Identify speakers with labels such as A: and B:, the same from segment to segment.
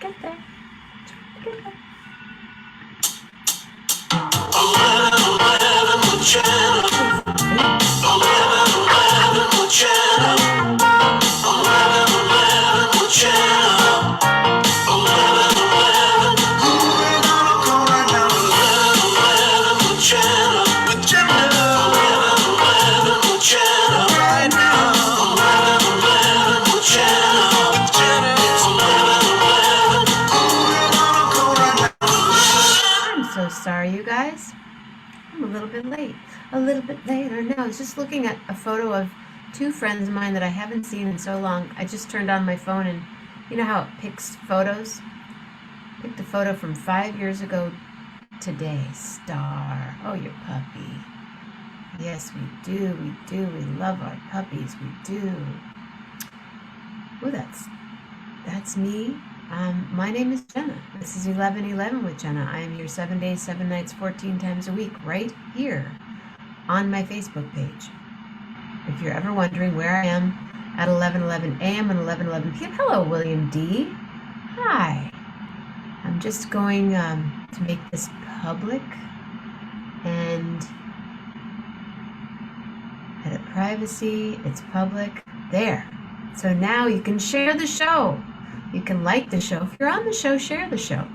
A: get there. Get there. I'm so sorry, you guys. I'm a little bit late. A little bit later now. I was just looking at a photo of two friends of mine that I haven't seen in so long. I just turned on my phone and you know how it picks photos? Picked a photo from 5 years ago today. Star. Oh, your puppy. Yes, we do. We do. We love our puppies. We do. Oh, that's me. My name is Jenna. This is 11:11 with Jenna. I am here 7 days, 7 nights, 14 times a week, right here on my Facebook page. If you're ever wondering where I am at 11:11 a.m. and 11:11 p.m. Hello, William D. Hi. I'm just going to make this public and edit privacy. It's public. There. So now you can share the show. You can like the show. If you're on the show, share the show.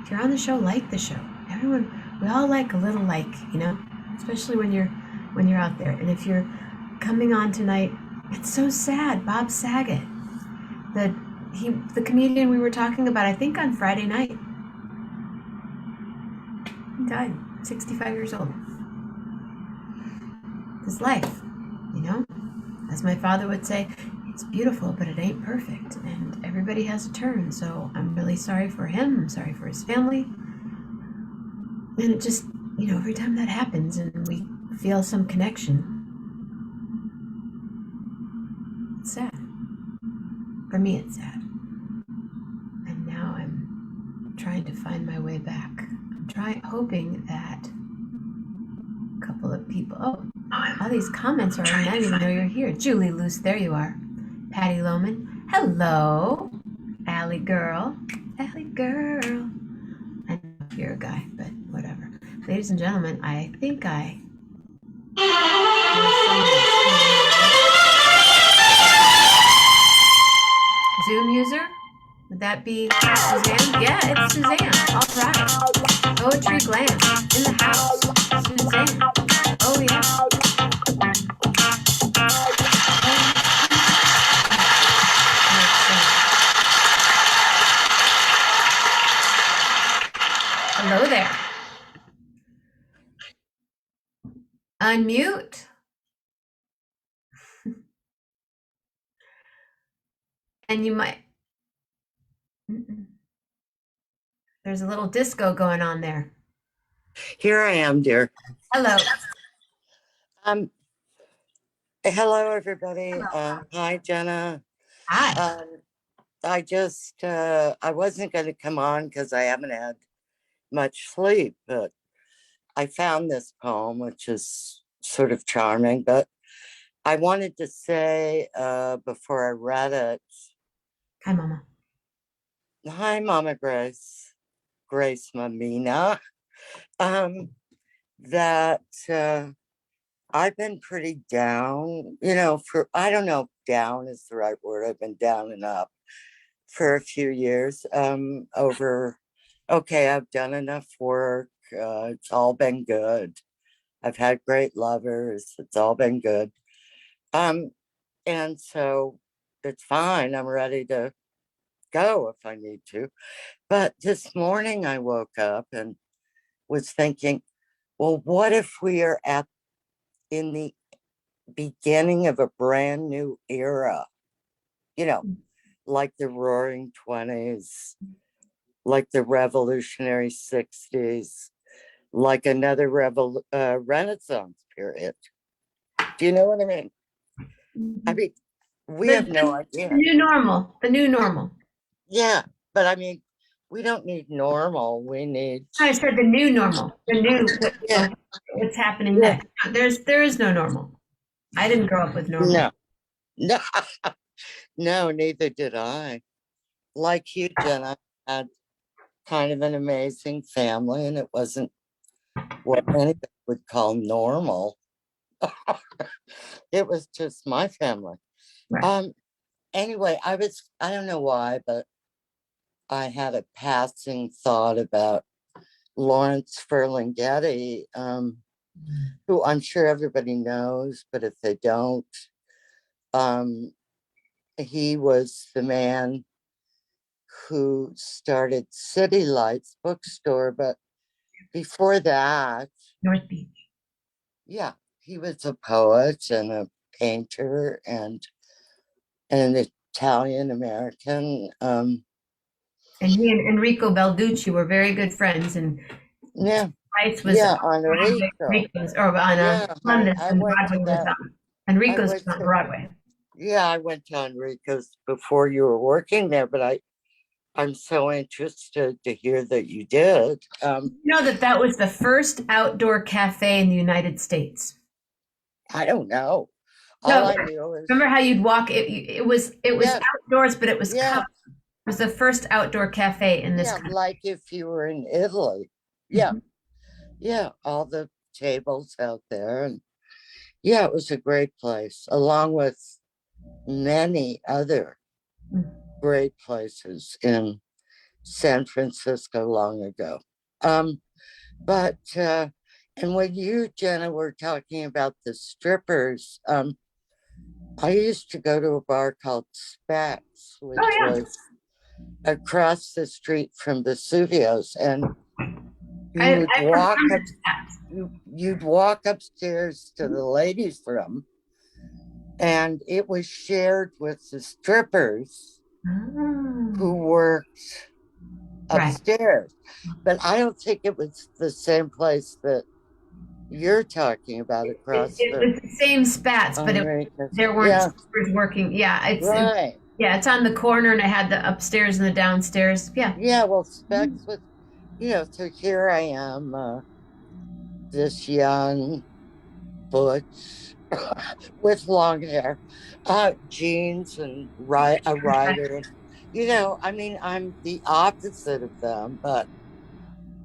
A: If you're on the show, like the show. Everyone, we all like a little like, you know, especially when you're out there. And if you're coming on tonight, it's so sad. Bob Saget, the comedian we were talking about, I think on Friday night, he died, 65 years old. His life, you know, as my father would say, it's beautiful, but it ain't perfect, and everybody has a turn. So I'm really sorry for him. I'm sorry for his family. And it just, you know, every time that happens and we feel some connection, it's sad. For me, it's sad. And now I'm trying to find my way back. I'm hoping that a couple of people, all these comments are on. I didn't even know you're here. Julie Luce, there you are. Patty Lohman, hello. Allie girl. Allie girl. I know you're a guy, but whatever. Ladies and gentlemen, I think Zoom user? Would that be Suzanne? Yeah, it's Suzanne. All right. Poetry Glam in the house. Suzanne. Oh, yeah. Hello there. Unmute. And you might. There's a little disco going on there.
B: Here I am, dear.
A: Hello.
B: Hello, everybody.
A: Hello.
B: Hi, Jenna.
A: Hi.
B: I wasn't going to come on because I haven't had much sleep, but I found this poem, which is sort of charming. But I wanted to say before I read it.
A: Hi, Mama.
B: Hi, Mama Grace. Grace Mammina. That I've been pretty down, you know, I don't know if down is the right word. I've been down and up for a few years I've done enough work. It's all been good. I've had great lovers. It's all been good. And so it's fine. I'm ready to go if I need to. But this morning I woke up and was thinking, well, what if we are in the beginning of a brand new era, you know, like the Roaring 20s, like the Revolutionary 60s, like another Renaissance period. Do you know what I mean? I mean, we have no idea.
A: The new normal.
B: Yeah, but I mean, we don't need normal. We need.
A: I said the new normal. What's happening next? There is no normal. I didn't grow up with normal.
B: No, neither did I. Like you, Jenna, had kind of an amazing family, and it wasn't what anybody would call normal. It was just my family.
A: Right.
B: Um, anyway, I don't know why, but I had a passing thought about Lawrence Ferlinghetti, who I'm sure everybody knows, but if they don't, um, he was the man who started City Lights bookstore, but before that,
A: North Beach.
B: yeah, he was a poet and a painter and an Italian American.
A: And he and Enrico Balducci were very good friends, and
B: Yeah,
A: Rice was
B: yeah,
A: on
B: on
A: Broadway.
B: Enrico.
A: Or on
B: Yeah,
A: London,
B: I
A: and
B: went to
A: Broadway was
B: that.
A: on.
B: I
A: Enrico's
B: went
A: was on
B: to
A: Broadway.
B: Yeah, I went to Enrico's before you were working there, but I'm so interested to hear that you did.
A: You know that that was the first outdoor cafe in the United States.
B: I don't know. All
A: No,
B: I knew is
A: remember how you'd walk? It was
B: yeah,
A: outdoors, but it was
B: yeah,
A: covered. It was the first outdoor cafe in this
B: yeah,
A: country.
B: like if you were in Italy. Yeah,
A: Mhm.
B: yeah, all the tables out there. And yeah, it was a great place, along with many other great places in San Francisco long ago. Um, but and when you, Jenna, were talking about the strippers, I used to go to a bar called Specs,
A: Oh
B: which
A: yeah,
B: was across the street from Vesuvio's, and you would
A: I
B: walk up,
A: remember that.
B: you'd walk upstairs to the ladies' room, and it was shared with the strippers who
A: Oh,
B: worked
A: right.
B: upstairs. But I don't think it was the same place that you're talking about across
A: It
B: the
A: was the same spats, but
B: Enriquez.
A: there weren't
B: Yeah,
A: strippers working. Yeah,
B: right.
A: it's on the corner, and it had the upstairs and the downstairs. Yeah.
B: Yeah, well, Specs was, so here I am, this young butch with long hair, jeans and a rider. I mean, I'm the opposite of them, but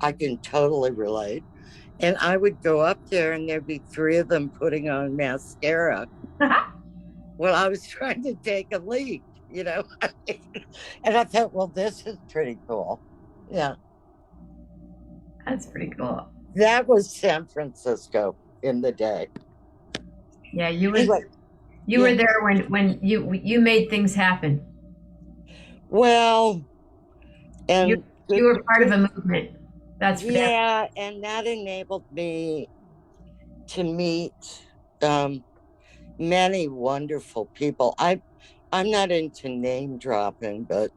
B: I can totally relate. And I would go up there and there'd be three of them putting on mascara while I was trying to take a leak. And I thought, well, this is pretty cool. Yeah,
A: That's pretty cool.
B: that was San Francisco in the day.
A: Yeah,
B: Anyway,
A: you
B: yeah.
A: were there when you made things happen.
B: Well,
A: You
B: and
A: you
B: good,
A: were part of
B: good.
A: a movement. That's for that.
B: Yeah, and that enabled me to meet um, many wonderful people. I'm not into name dropping, but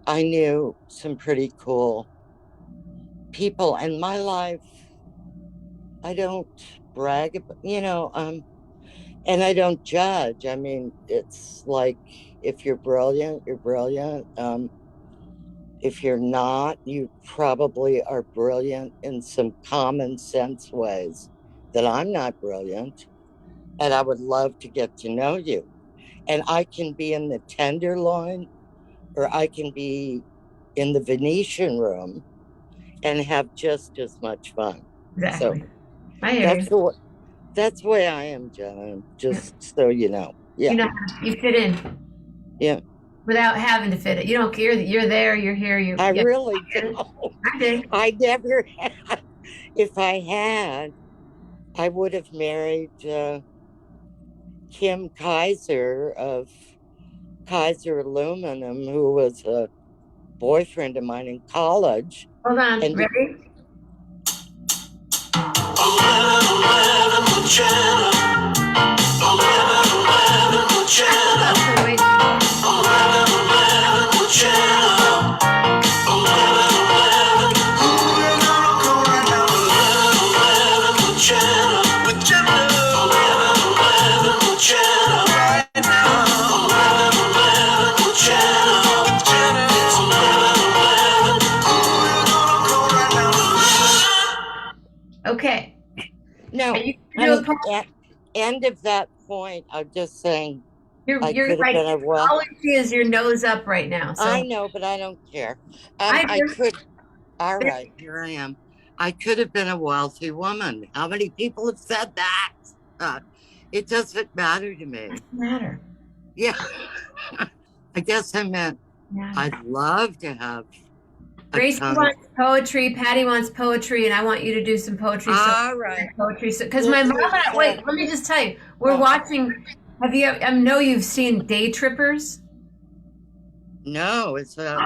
B: I knew some pretty cool people. And my life, I don't brag about, and I don't judge. I mean, it's like if you're brilliant, you're brilliant. If you're not, you probably are brilliant in some common sense ways that I'm not brilliant. And I would love to get to know you. And I can be in the Tenderloin or I can be in the Venetian room and have just as much fun. So
A: Exactly. I hear
B: that's
A: you.
B: that's the way I am, John.
A: Yeah.
B: Just so you know.
A: You
B: Yeah.
A: know, you fit in
B: Yeah.
A: without having to fit it. You don't care that you're there, you're here,
B: I
A: yeah.
B: really
A: I get it.
B: don't.
A: I dig.
B: I never had. If I had, I would have married Kim Kaiser of Kaiser Aluminum, who was a boyfriend of mine in college.
A: Hold on.
B: And
A: Ready? Okay, wait. Okay. Are
B: no,
A: you gonna do a
B: honey,
A: poem?
B: at end of that point, I'm just saying
A: You're
B: I
A: you're
B: could have
A: like
B: been a well.
A: all I see is your nose up right now.
B: I
A: So
B: know, but I don't care.
A: I
B: I could. All right, here I am. I could have been a wealthy woman. How many people have said that? Uh, it doesn't matter to me.
A: matter.
B: Yeah, I guess I meant
A: Matter.
B: I'd love to have a
A: Gracie
B: ton.
A: wants poetry, Patty wants poetry, and I want you to do some poetry. So
B: All right,
A: poetry. So because my
B: this
A: mom
B: is
A: and I, wait, let me just tell you, we're
B: oh
A: watching. Have you? I know you've seen Day Trippers.
B: no, it's a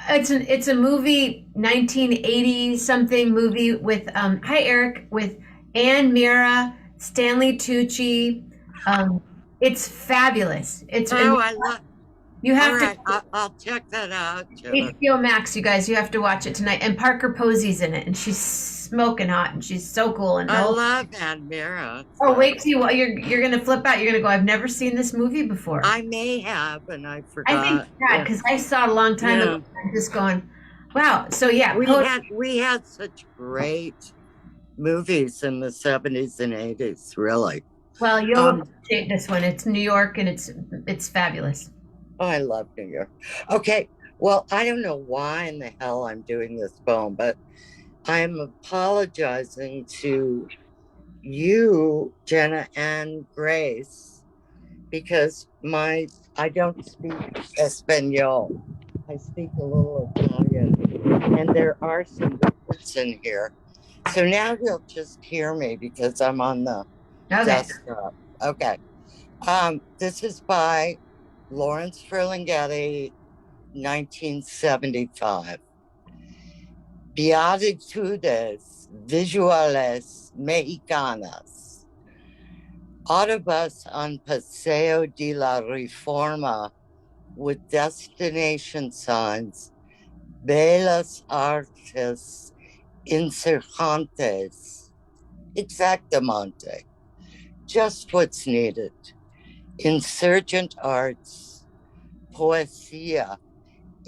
A: It's a movie, 1980 something movie with hi Eric, with Ann Mira, Stanley Tucci. Um, it's fabulous. It's and
B: oh I love.
A: you
B: All
A: have to
B: right, I'll check that out, Jenna.
A: HBO Max, you guys, you have to watch it tonight. And Parker Posey's in it, and she's smoking hot, and she's so cool. And
B: I
A: oh,
B: love Admira,
A: oh,
B: so
A: wait till you're gonna flip out. You're gonna go, I've never seen this movie before.
B: I may have, and I
A: I think
B: forgot.
A: yeah,
B: Yeah,
A: because I saw it a long time ago.
B: yeah.
A: I'm just going, wow. So yeah,
B: We had such great movies in the 70s and 80s, really.
A: well, you'll
B: Um,
A: appreciate this one. It's New York, and it's fabulous.
B: oh, I love New York. Okay, well, I don't know why in the hell I'm doing this poem, but I'm apologizing to you, Jenna, and Grace, because my I don't speak Espanol. I speak a little Italian, and there are some words in here. So now you'll just hear me because I'm on the
A: Okay.
B: desktop. Okay. This is by Lawrence Ferlinghetti, 1975. Beatitudes Visuales Mexicanas. Autobus on Paseo de la Reforma with destination signs. Bellas Artes Insurgentes. Exactamente. Just what's needed. Insurgent arts. Poesía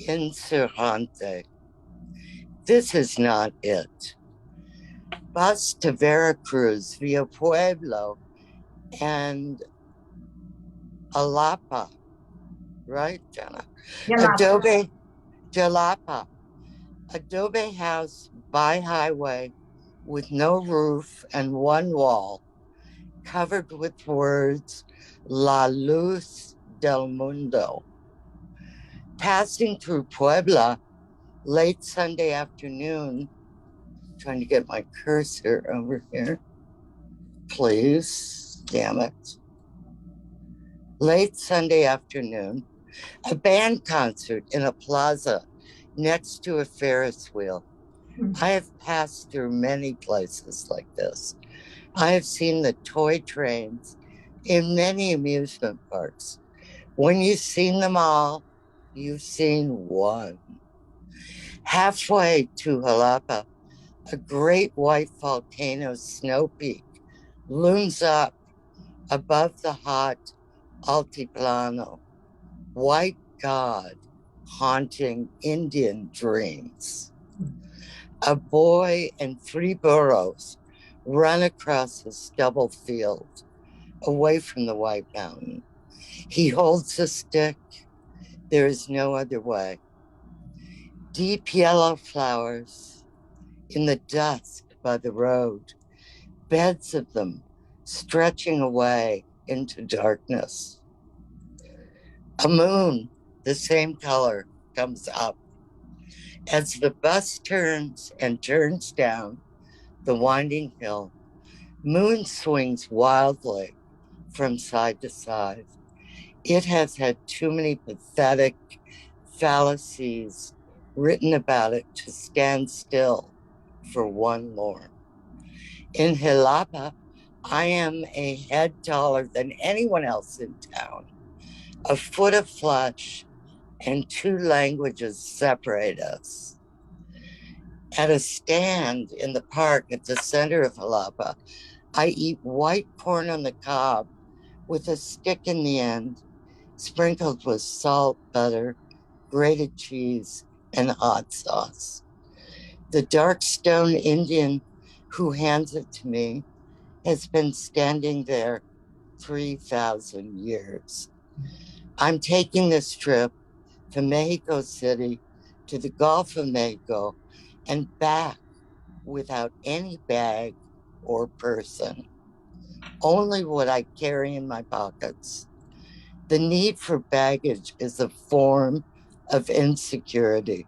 B: Insurgente. This is not it. Bus to Veracruz via Pueblo and Alapa, right, Jenna?
A: Yeah.
B: Adobe Jalapa. Adobe house by highway with no roof and one wall, covered with words La Luz del Mundo. Passing through Puebla late Sunday afternoon, trying to get my cursor over here, please, damn it. Late Sunday afternoon, a band concert in a plaza next to a Ferris wheel. I have passed through many places like this. I have seen the toy trains in many amusement parks. When you've seen them all, you've seen one. Halfway to Jalapa, a great white volcano snow peak looms up above the hot Altiplano. White God haunting Indian dreams. A boy and three burros run across a stubble field away from the white mountain. He holds a stick. There is no other way. Deep yellow flowers in the dusk by the road, beds of them stretching away into darkness. A moon, the same color, comes up. As the bus turns and turns down the winding hill, moon swings wildly from side to side. It has had too many pathetic fallacies written about it to stand still for one more. In Jalapa, I am a head taller than anyone else in town. A foot of flesh and two languages separate us. At a stand in the park at the center of Jalapa, I eat white corn on the cob with a stick in the end, sprinkled with salt, butter, grated cheese, and hot sauce. The dark stone Indian who hands it to me has been standing there 3,000 years. I'm taking this trip from Mexico City to the Gulf of Mexico and back without any bag or person, only what I carry in my pockets. The need for baggage is a form of insecurity.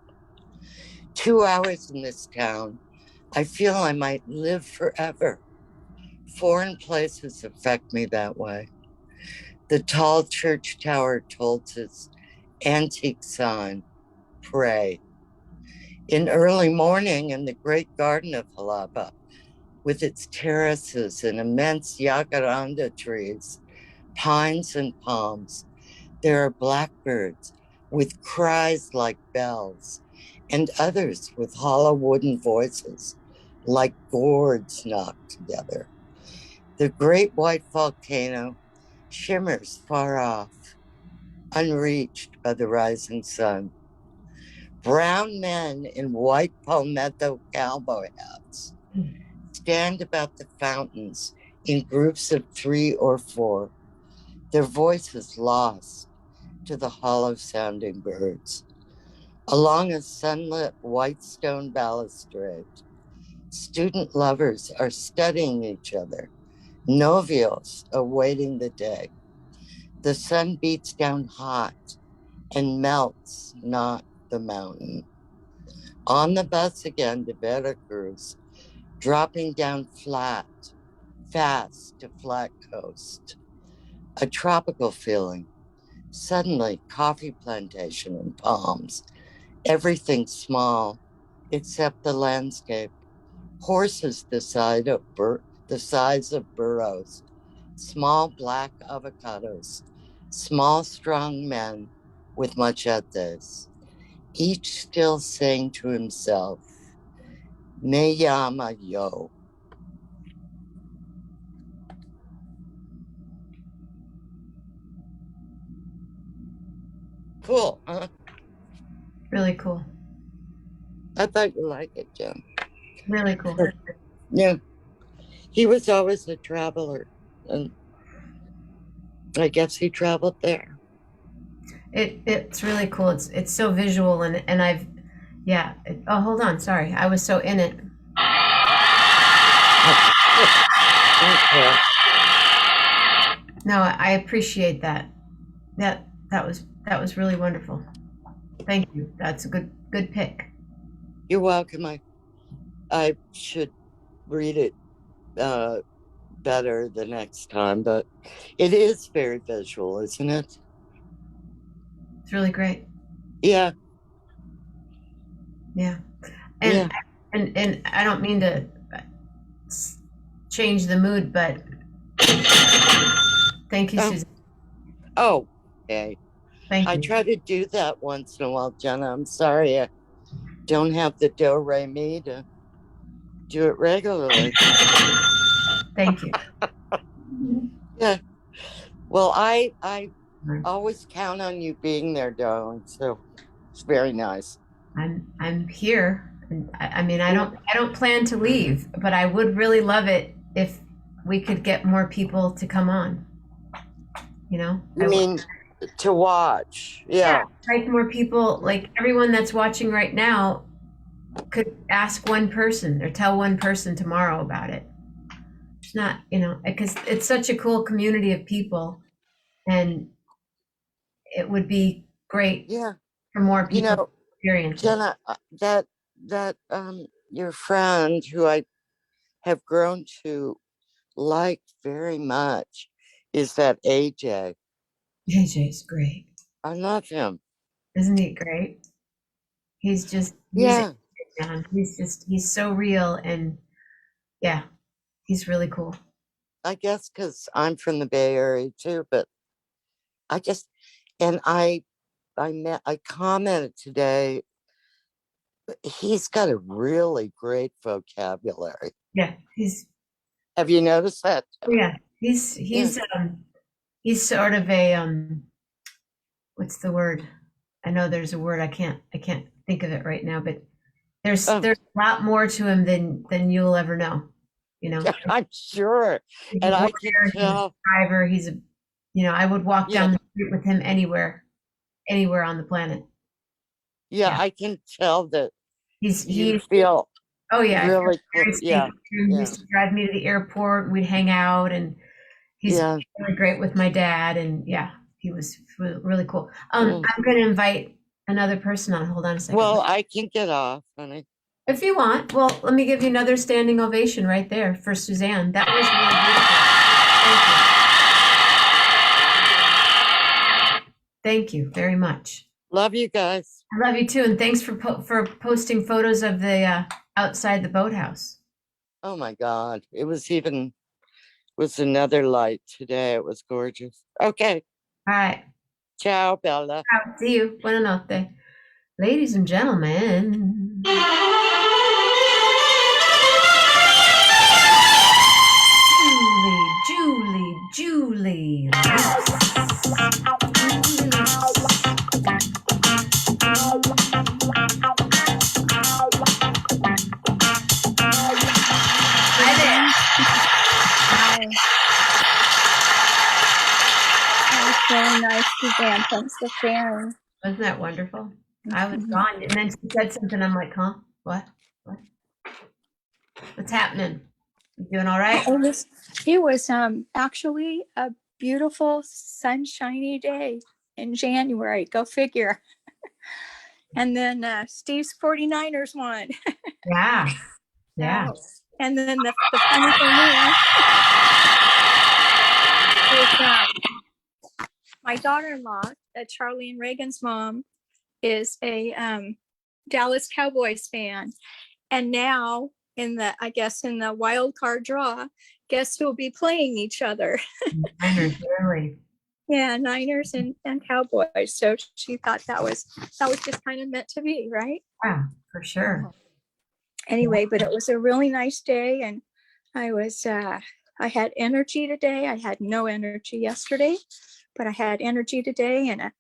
B: 2 hours in this town, I feel I might live forever. Foreign places affect me that way. The tall church tower told its antique sign, pray. In early morning in the great garden of Jalapa, with its terraces and immense jacaranda trees, pines and palms, there are blackbirds with cries like bells, and others with hollow wooden voices like gourds knocked together. The great white volcano shimmers far off, unreached by the rising sun. Brown men in white palmetto cowboy hats stand about the fountains in groups of 3 or 4, their voices lost to the hollow sounding birds. Along a sunlit white stone balustrade, student lovers are studying each other, novios awaiting the day. The sun beats down hot and melts not the mountain. On the bus again to Veracruz, dropping down flat, fast to flat coast. A tropical feeling. Suddenly, coffee plantation and palms. Everything small, except the landscape. Horses the size of burros. Small black avocados. Small strong men with machetes. Each still saying to himself, Me llama yo. Cool, huh?
A: Really cool.
B: I thought you liked it, Jim.
A: Really cool.
B: Yeah, he was always a traveler, and I guess he traveled there.
A: It's really cool. It's so visual and I've yeah. Oh, hold on. Sorry. I was so in it.
B: Okay.
A: No, I appreciate that. That was really wonderful. Thank you. That's a good pick.
B: You're welcome. I should read it uh, better the next time, but it is very visual, isn't it?
A: It's really great.
B: Yeah,
A: Yeah.
B: yeah.
A: And and I don't mean to change the mood, but thank you,
B: Oh,
A: Suzanne.
B: oh, okay.
A: Thank
B: I
A: you.
B: try to do that once in a while, Jenna. I'm sorry I don't have the do re mi to do it regularly.
A: Thank you.
B: Yeah. Well, I always count on you being there, darling. So it's very nice.
A: I'm here. And I mean, I
B: You
A: don't I don't plan to leave, but I would really love it if we could get more people to come on. You know,
B: you mean to watch?
A: yeah,
B: Yeah.
A: like more people, like everyone that's watching right now, could ask one person or tell one person tomorrow about it. It's not, because it's such a cool community of people, and it would be great
B: Yeah.
A: for more
B: You
A: people to
B: know,
A: experience it.
B: Jenna, that your friend who I have grown to like very much is that AJ.
A: JJ's great.
B: I love him.
A: Isn't he great? He's
B: Yeah,
A: man. He's so real, and yeah, he's really cool.
B: I guess because I'm from the Bay Area too, but I just and I commented today. He's got a really great vocabulary.
A: Yeah,
B: Have you noticed that?
A: yeah,
B: Yeah.
A: he's sort of a what's the word? I know there's a word, I can't think of it right now, but there's
B: Oh,
A: there's a lot more to him than you'll ever know. you know.
B: I'm sure.
A: He's a
B: And I can
A: warrior, he's a
B: tell,
A: driver, I would walk
B: yeah,
A: down the street with him anywhere on the planet.
B: yeah,
A: Yeah.
B: I can tell that you
A: He's
B: feel
A: oh yeah, I feel
B: really,
A: very safe
B: yeah,
A: with him. He
B: yeah,
A: used to drive me to the airport, we'd hang out, and he's
B: yeah.
A: really great with my dad, and yeah, he was really cool.
B: Mm.
A: I'm gonna invite another person on. Hold on a second.
B: Well, I can get off, honey.
A: If you want, well, let me give you another standing ovation right there for Suzanne. That was really beautiful. Thank you very much.
B: Love you guys.
A: I love you too, and thanks for posting photos of the outside the boathouse.
B: Oh my God. Was another light today. It was gorgeous. Okay.
A: All right,
B: Ciao, Bella.
A: see you. Buonanotte, ladies and gentlemen. Julie. Hi there.
C: Hi. That was really nice, Suzanne. Thanks for sharing.
A: Wasn't that wonderful? I was gone, and then she said something. I'm like, huh? What? What's happening? You doing all right?
C: It was actually a beautiful sunshiny day in January. Go figure. And then Steve's 49ers won.
A: Yeah. Yeah.
C: And then the funny thing is my daughter-in-law, Charlie and Reagan's mom, is a Dallas Cowboys fan. And now in the wild card draw, guess who'll be playing each other?
A: Niners, really.
C: Yeah, Niners and Cowboys. So she thought that was just kind of meant to be, right?
A: Yeah, for sure.
C: Anyway, but it was a really nice day, and I had energy today. I had no energy yesterday, but I had energy today, and a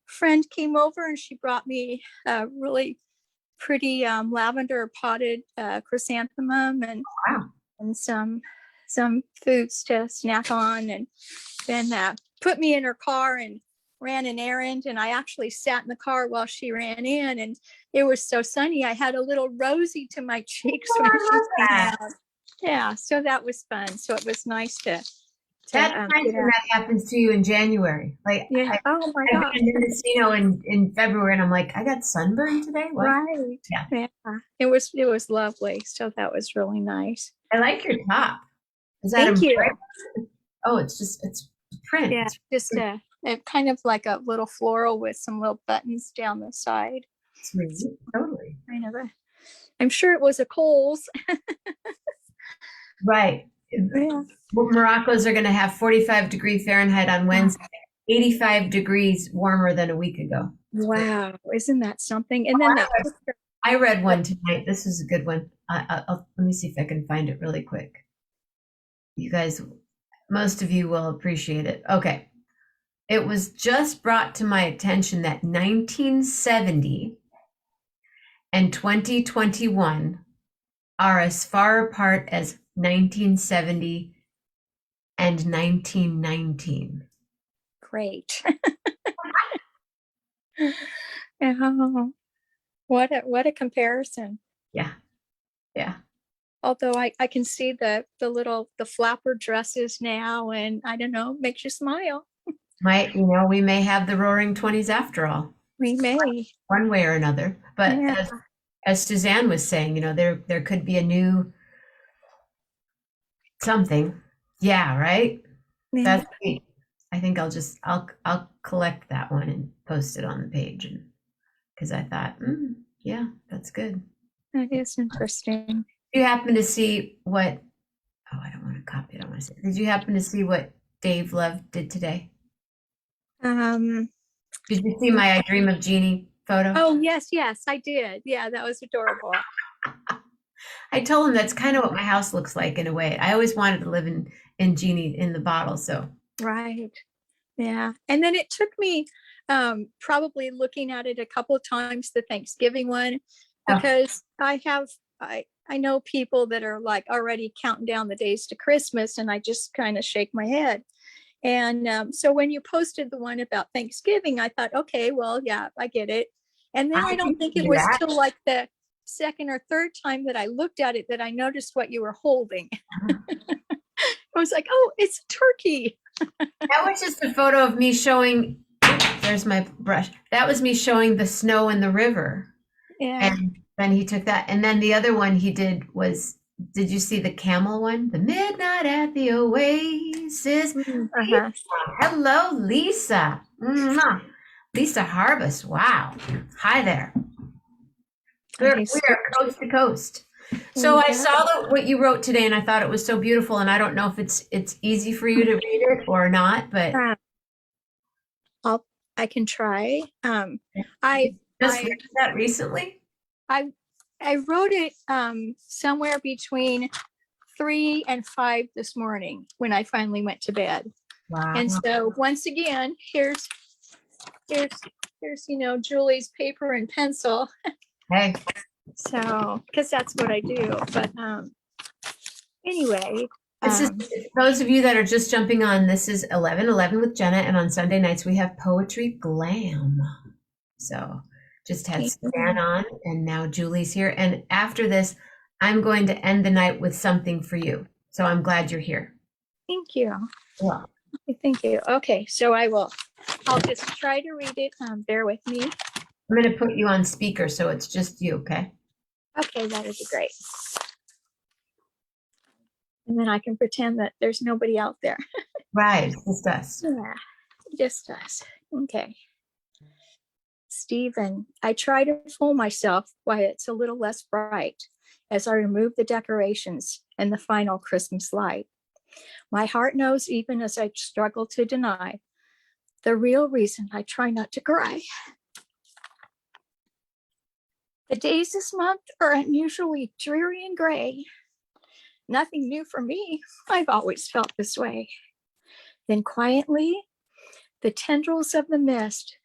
C: friend came over and she brought me a really pretty lavender potted chrysanthemum and
A: Wow.
C: and some foods to snack on, and then put me in her car and ran an errand. And I actually sat in the car while she ran in, and it was so sunny. I had a little rosy to my cheeks when she came out. Yeah, so that was fun. So it was nice to
A: That's nice when that happens to you in January. Like,
C: yeah. Oh my
A: I've
C: God.
A: been in Mendocino in February, and I'm like, I got sunburned today. What?
C: Right. Yeah. It was lovely. So that was really nice.
A: I like your top. Is that
C: Thank you.
A: Oh, it's print.
C: Yeah, just kind of like a little floral with some little buttons down the side.
A: Sweet. Totally.
C: Kind of I'm sure it was a Kohl's.
A: Right.
C: Yeah.
A: Morocco's are going to have 45-degree Fahrenheit on Wednesday, 85 degrees warmer than a week ago.
C: Wow, isn't that something? And then
A: I read one tonight. This is a good one. Let me see if I can find it really quick. You guys, most of you will appreciate it. Okay. It was just brought to my attention that 1970 and 2021 are as far apart as 1970 and 1919.
C: Great. Oh, what a comparison.
A: Yeah. Yeah.
C: Although I can see the flapper dresses now, and I don't know, makes you smile.
A: We may have the Roaring 20s after all.
C: We may.
A: One way or another. But
C: yeah.
A: as Suzanne was saying, there could be a new something. Yeah, right?
C: Yeah.
A: That's great. I think I'll collect that one and post it on the page, and because I thought, yeah, that's good.
C: That is interesting.
A: Did you happen to see what? Oh, I don't want to copy it on myself. Did you happen to see what Dave Love did today? Did you see my I Dream of Jeannie photo?
C: Oh yes, I did. Yeah, that was adorable.
A: I told him that's kind of what my house looks like in a way. I always wanted to live in Jeannie in the bottle, so.
C: Right. Yeah. And then it took me probably looking at it a couple of times, the Thanksgiving one, because I I know people that are like already counting down the days to Christmas, and I just kind of shake my head. And so when you posted the one about Thanksgiving, I thought, okay, well, yeah, I get it. And then I don't think it was till like the second or third time that I looked at it that I noticed what you were holding. I was like, oh, it's a turkey.
A: That was just a photo of me showing, there's my brush. That was me showing the snow in the river.
C: Yeah.
A: And then he took that. And then the other one he did was, did you see the camel one? The Midnight at the Oasis.
C: Uh-huh.
A: Hello, Lisa. Mwah. Lisa Harbus. Wow. Hi there. We are coast to coast. So I saw what you wrote today, and I thought it was so beautiful. And I don't know if it's easy for you to read it or not, but
C: I can try.
A: I just read that recently.
C: I wrote it somewhere between 3 and 5 this morning when I finally went to bed.
A: Wow.
C: And so once again, here's Julie's paper and pencil.
A: Hey.
C: So, because that's what I do. But anyway.
A: This is, those of you that are just jumping on, this is 11:11 with Jenna, and on Sunday nights we have Poetry Glam. So just had Suzanne on, and now Julie's here. And after this, I'm going to end the night with something for you. So I'm glad you're here.
C: Thank you.
A: Yeah.
C: Thank you. Okay, so I'll just try to read it. Bear with me.
A: I'm going to put you on speaker, so it's just you, okay?
C: Okay, that would be great. And then I can pretend that there's nobody out there.
A: Right, just us.
C: Yeah, just us. Okay. Stephen, I try to fool myself why it's a little less bright as I remove the decorations and the final Christmas light. My heart knows, even as I struggle to deny, the real reason I try not to cry. The days this month are unusually dreary and gray. Nothing new for me. I've always felt this way. Then quietly, the tendrils of the mist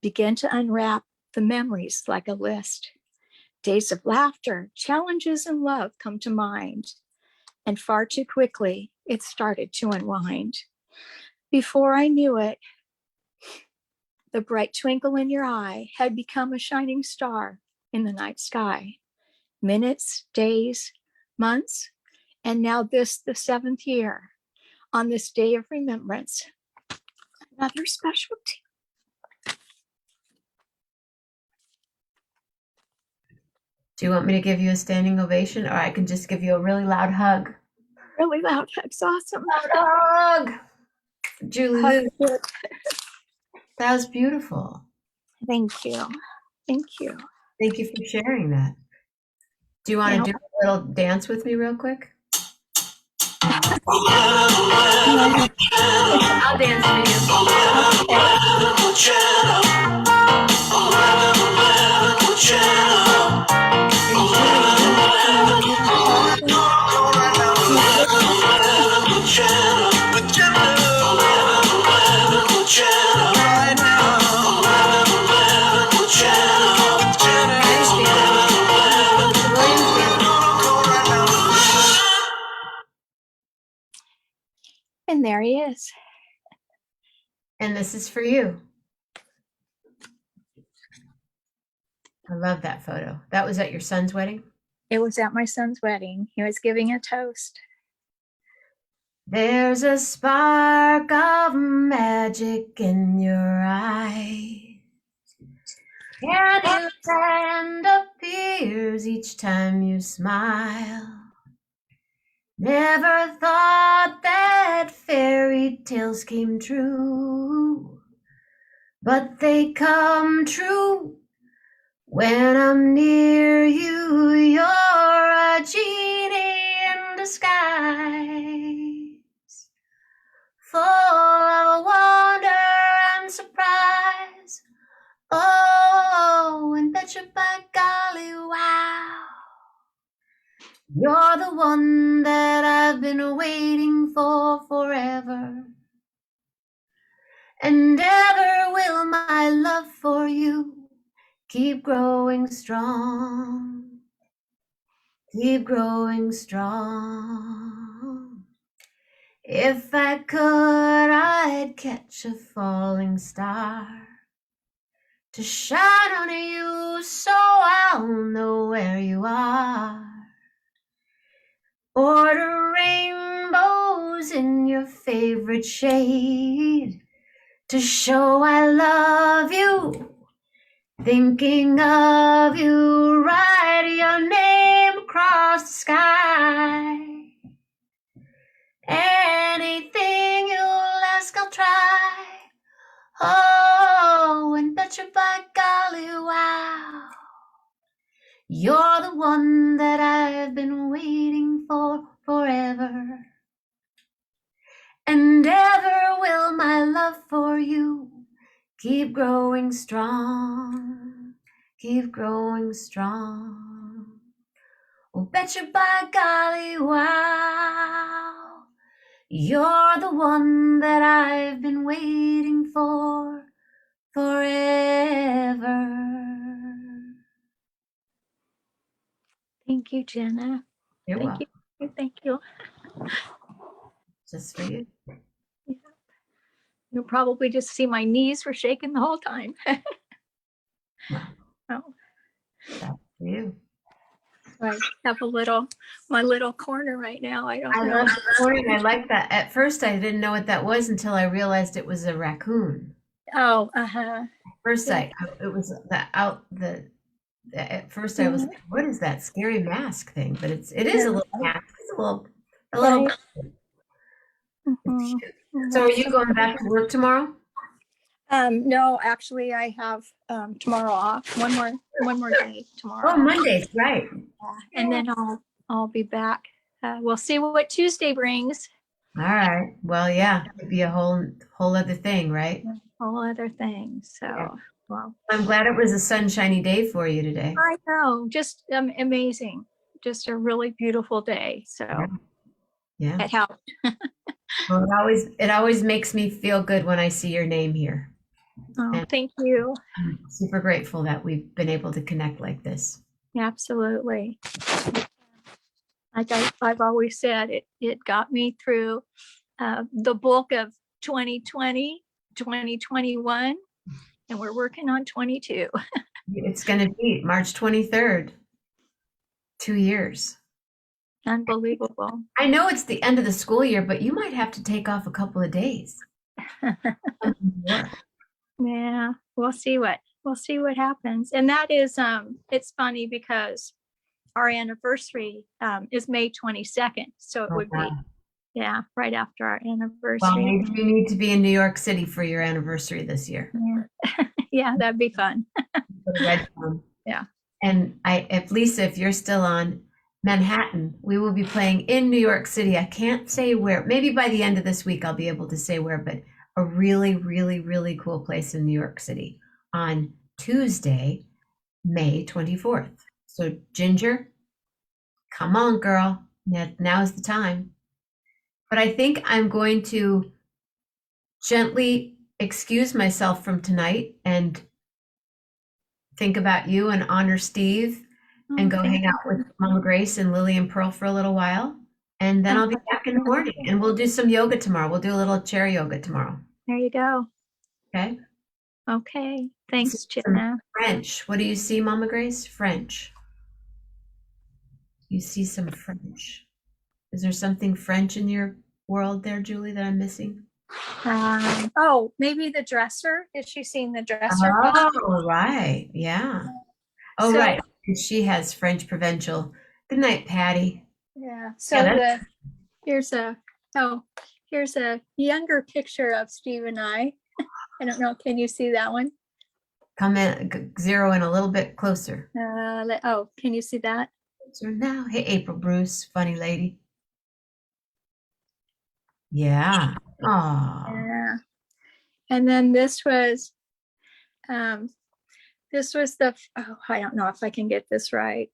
C: begin to unwrap the memories like a list. Days of laughter, challenges, and love come to mind. And far too quickly, it started to unwind. Before I knew it, the bright twinkle in your eye had become a shining star in the night sky. Minutes, days, months, and now this, the 7th year, on this day of remembrance, another specialty.
A: Do you want me to give you a standing ovation, or I can just give you a really loud hug?
C: Really loud. That's awesome.
A: Loud hug. Julie Lou.
C: Hug.
A: That was beautiful.
C: Thank you. Thank you.
A: Thank you for sharing that. Do you want to do a little dance with me real quick? I'll dance for
C: And there he is.
A: And this is for you. I love that photo. That was at your son's wedding?
C: It was at my son's wedding. He was giving a toast.
A: There's a spark of magic in your eyes. And your hand appears each time you smile. Never thought that fairy tales came true, but they come true when I'm near you. You're a genie in disguise, full of wonder and surprise. Oh, and betcha by golly, wow. You're the one that I've been waiting for forever. And ever will my love for you keep growing strong. keep growing strong. If I could, I'd catch a falling star to shine on you so I'll know where you are. Order rainbows in your favorite shade to show I love you. Thinking of you, write your name across the sky. Anything you'll ask, I'll try. Oh, and betcha by golly, wow. You're the one that I've been waiting for forever. And ever will my love for you keep growing strong. Keep growing strong. Oh, betcha by golly, wow. You're the one that I've been waiting for forever.
C: Thank you, Jenna.
A: You're
C: Thank
A: welcome.
C: you. Thank you.
A: Just for you.
C: You'll probably just see my knees were shaking the whole time.
A: Well,
C: Oh,
A: that's for you.
C: I have my little corner right now. I don't
A: I
C: know.
A: love the morning. I like that. At first, I didn't know what that was until I realized it was a raccoon.
C: Oh, uh-huh.
A: First,
C: Yeah.
A: it was at first I was like, what is that scary mask thing? But it is a little mask. It's a little.
C: Right. Mhm.
A: So are you going back to work tomorrow?
C: No, actually I have tomorrow off. One more day tomorrow.
A: Oh, Mondays, right.
C: Yeah. And then I'll be back. We'll see what Tuesday brings.
A: All right. Well, yeah, it'd be a whole other thing, right?
C: Whole other thing. So,
A: Yeah.
C: well,
A: I'm glad it was a sunshiny day for you today.
C: I know, just amazing. Just a really beautiful day. So
A: Yeah.
C: it helped.
A: Well, it always makes me feel good when I see your name here.
C: Oh,
A: And
C: thank you.
A: I'm super grateful that we've been able to connect like this.
C: Absolutely. Like I've always said, it got me through the bulk of 2020, 2021, and we're working on 22.
A: It's going to be March 23rd, 2 years.
C: Unbelievable.
A: I know it's the end of the school year, but you might have to take off a couple of days.
C: Yeah, we'll see what happens. And that is it's funny because our anniversary is May 22nd. So it would be right after our anniversary.
A: Well, maybe you need to be in New York City for your anniversary this year.
C: Yeah, yeah, that'd be fun. Yeah.
A: And if Lisa, if you're still on Manhattan, we will be playing in New York City. I can't say where. Maybe by the end of this week, I'll be able to say where, but a really, really, really cool place in New York City on Tuesday, May 24th. So Ginger, come on, girl. Now's the time. But I think I'm going to gently excuse myself from tonight and think about you and honor Steve and go hang out with Mama Grace and Lily and Pearl for a little while. And then I'll be back in the morning and we'll do some yoga tomorrow. We'll do a little chair yoga tomorrow.
C: There you go.
A: Okay.
C: Okay. Thanks, Jenna.
A: French. What do you see, Mama Grace? French. You see some French. Is there something French in your world there, Julie, that I'm missing?
C: Oh, maybe the dresser. Is she seeing the dresser?
A: Oh, right. Yeah. Oh, so, right. She has French provincial. Good night, Patty.
C: Yeah. So here's a younger picture of Steve and I. I don't know. Can you see that one?
A: Come in, zero in a little bit closer.
C: Can you see that?
A: So now, hey, April Bruce, funny lady. Yeah. Oh.
C: Yeah. And then this was I don't know if I can get this right.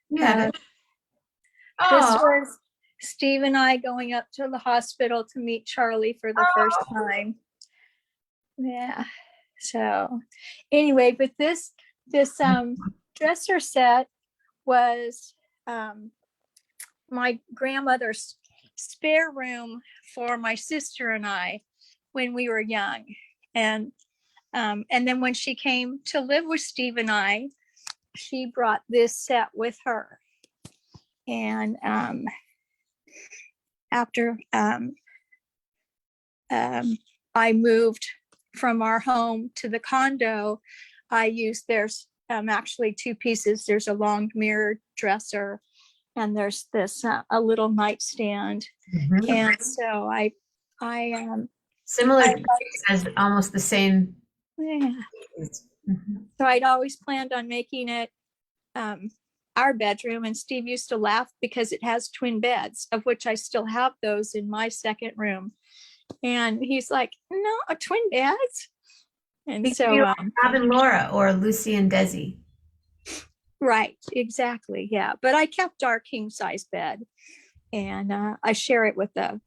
A: Yeah.
C: This was Steve and I going up to the hospital to meet Charlie for the first time. Yeah. So anyway, but this dresser set was my grandmother's spare room for my sister and I when we were young. And then when she came to live with Steve and I, she brought this set with her. And after I moved from our home to the condo, I used, there's actually two pieces. There's a long mirror dresser, and there's this a little nightstand.
A: Mhm.
C: And so I
A: Similar
C: I-
A: as almost the same.
C: yeah.
A: Mhm.
C: So I'd always planned on making it our bedroom, and Steve used to laugh because it has twin beds, of which I still have those in my second room. And he's like, no, a twin beds. And
A: Because
C: so
A: you don't have Rob and Laura or Lucy and Desi.
C: right, exactly, yeah. But I kept our king size bed, and I share it with a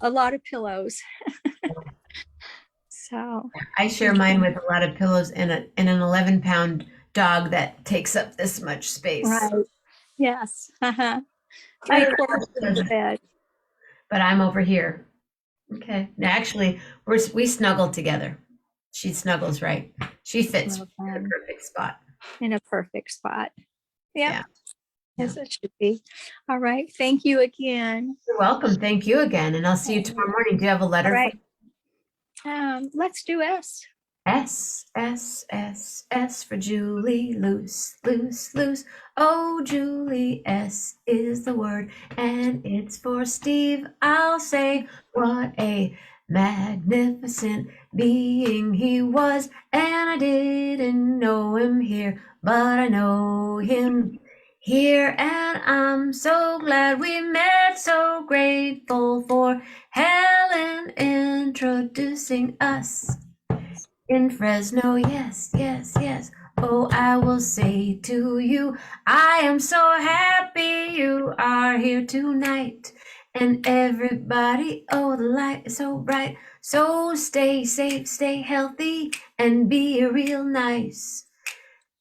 C: lot of pillows. So
A: I share mine with a lot of pillows and an 11-pound dog that takes up this much space.
C: right, yes,
A: I
C: 3/4 of the bed.
A: But I'm over here. Okay. Now, actually, we snuggle together. She snuggles right. She fits in the perfect spot.
C: In a perfect spot. Yep.
A: Yeah.
C: Yes, it should be. All right. Thank you again.
A: You're welcome. Thank you again. And I'll see you tomorrow morning. Do you have a letter?
C: All right. Let's do S.
A: S, S, S, S for Julie. Loose, loose, loose. Oh, Julie, S is the word. And it's for Steve. I'll say, what a magnificent being he was. And I didn't know him here, but I know him here. And I'm so glad we met. So grateful for Helen introducing us. In Fresno, yes, yes, yes. Oh, I will say to you, I am so happy you are here tonight. And everybody, oh, the light is so bright. So stay safe, stay healthy, and be real nice.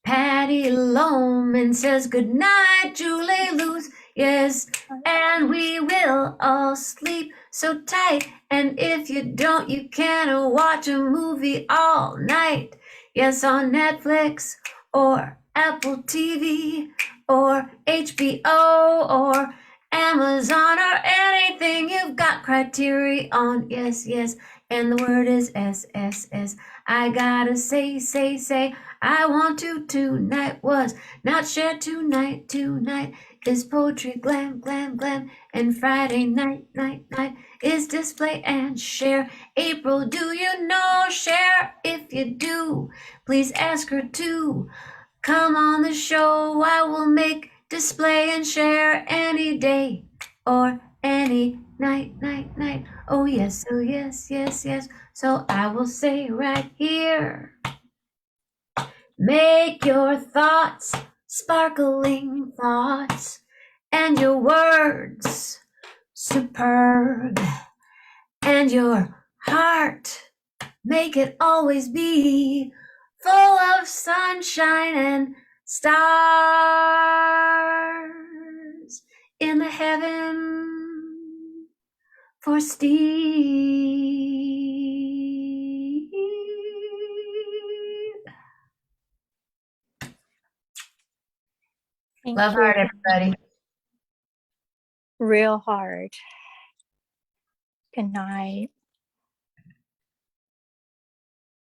A: Patty Loman says good night, Julie Luz. Yes, and we will all sleep so tight. And if you don't, you can watch a movie all night. Yes, on Netflix or Apple TV or HBO or Amazon or anything you've got Criterion. Yes, yes, and the word is S, S, S. I gotta say, say, say. I want to tonight was not shared tonight. Tonight is poetry, glam, glam, glam. And Friday night, night, night is display and share. April, do you know share? If you do, please ask her to come on the show. I will make display and share any day or any night, night, night. Oh yes, oh yes, yes, yes. So I will say right here. Make your thoughts sparkling thoughts and your words superb and your heart make it always be full of sunshine and stars in the heaven for Steve.
C: Thank
A: Love
C: you.
A: heart, everybody.
C: Real hard. Good night.